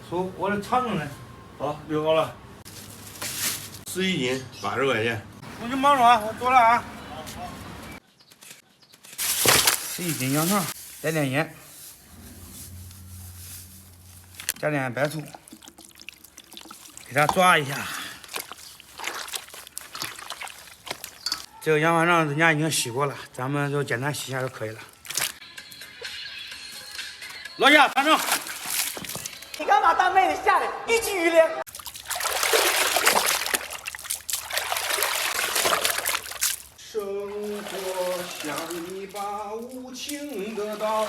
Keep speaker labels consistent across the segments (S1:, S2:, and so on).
S1: 收我的长城的。
S2: 好，留好了。11斤80块钱。
S1: 我就忙着啊，我走了啊。11斤羊肠，来点盐，加点白醋，给它抓一下。这个羊肠人家已经洗过了，咱们就简单洗一下就可以了。落下传承。
S3: 你敢把大妹子吓得一激鱼灵？
S4: 生活像一把无情的刀，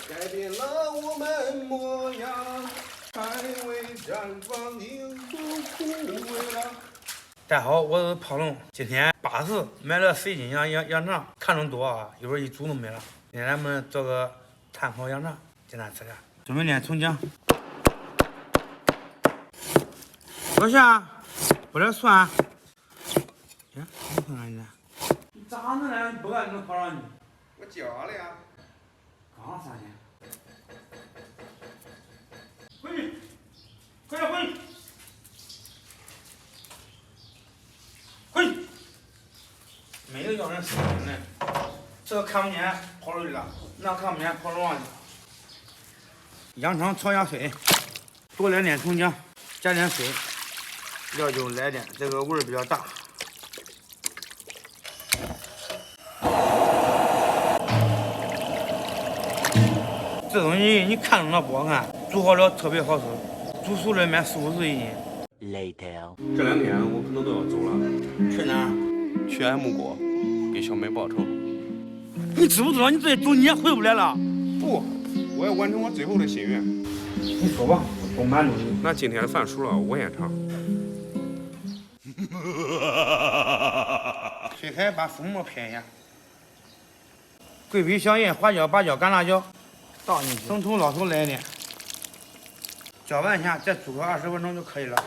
S4: 改变了我们模样，还未绽放已都枯萎了。
S1: 大家好，我是炮龙。今天80买了11斤羊肠，看着多啊，一会儿一煮都没了。今天咱们做个炭烤羊肠，简单吃点。准备点葱姜，多下，不点蒜。呀，你看看你，你咋能呢？不干你能烤上去？
S4: 我教了呀。
S1: 刚3天。回去，快点回去。回去。没有叫人死的，这个看不见跑出去了，那看不见跑楼上去了。羊肠炒下水，多来点葱姜，加点水，料酒来点，这个味儿比较大。这东西你看着它不好看，煮好了特别好吃，煮熟了卖40-50一斤。
S3: Later，
S4: 这2天我可能都要走了。
S1: 去哪儿？
S4: 去 M 国给小美报仇。
S1: 你知不知道你这9年回不来了？
S4: 不，我要完成我最后的心愿。
S1: 你说吧，我都满足你。
S4: 那今天的饭熟了，我先尝。
S1: 水开把粉末撇一下，桂皮、香叶、花椒、八角、干辣椒倒进去，生抽、老抽来一点，搅拌一下，再煮个20分钟就可以了。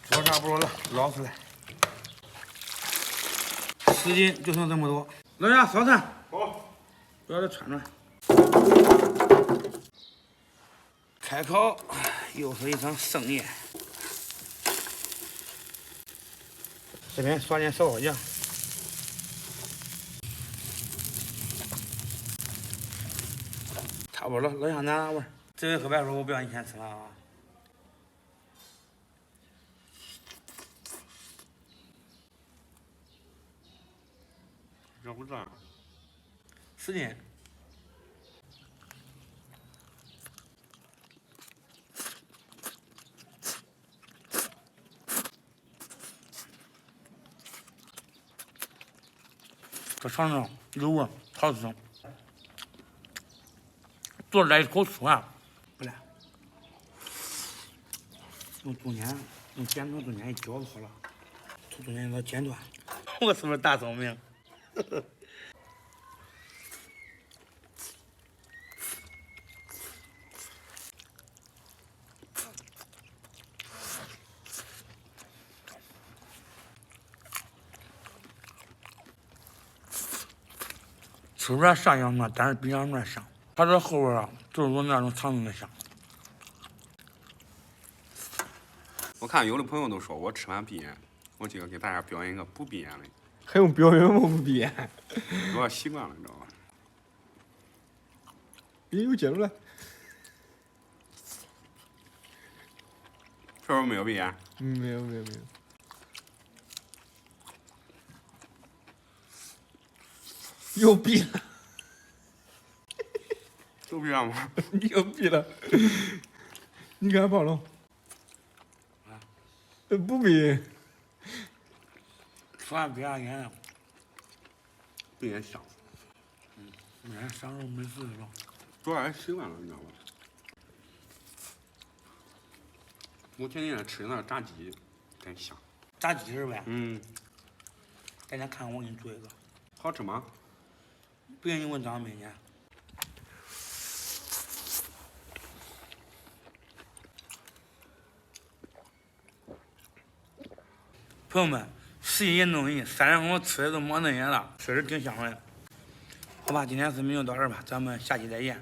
S1: 煮差不多了，捞出来。10斤就剩这么多。老夏烧菜，
S4: 好，
S1: 不要再串串。开烤又是一场盛宴。这边刷点烧烤酱。差不多了，老乡拿味儿。这回喝白水我不让你先吃了啊。
S4: 这不赚。
S1: 10斤。这尝尝有味，好吃。做来一口醋啊，不赖。用剪刀中间一绞就好了，从中间给它剪断。我是不是大聪明？吃出来像羊肉，但是比羊肉香。它这后味啊，就是有那种长城的香。
S4: 我看有的朋友都说我吃完闭眼，我今个给大家表演一个不闭眼的。
S2: 还用表演吗？不闭眼。
S4: 我要习惯了，你知道吧？
S2: 你有接住了。
S4: 是不是没有闭眼？
S2: 没有。又闭了。
S4: 都闭上吗？
S2: 你又闭了。你看跑了。不闭。
S1: 吃完闭上眼了。
S4: 闭眼香。
S1: 没人上肉没事了。
S4: 主要还习惯了，你知道吧？我天天吃那炸鸡，真香。
S1: 炸鸡是呗？
S4: 大
S1: 家看我给你做一个。
S4: 好吃吗？
S1: 不信你问张美去。朋友们，11斤东西，3人我吃的都没嫩眼了，确实挺香的。好吧，今天视频就到这儿吧，咱们下期再见。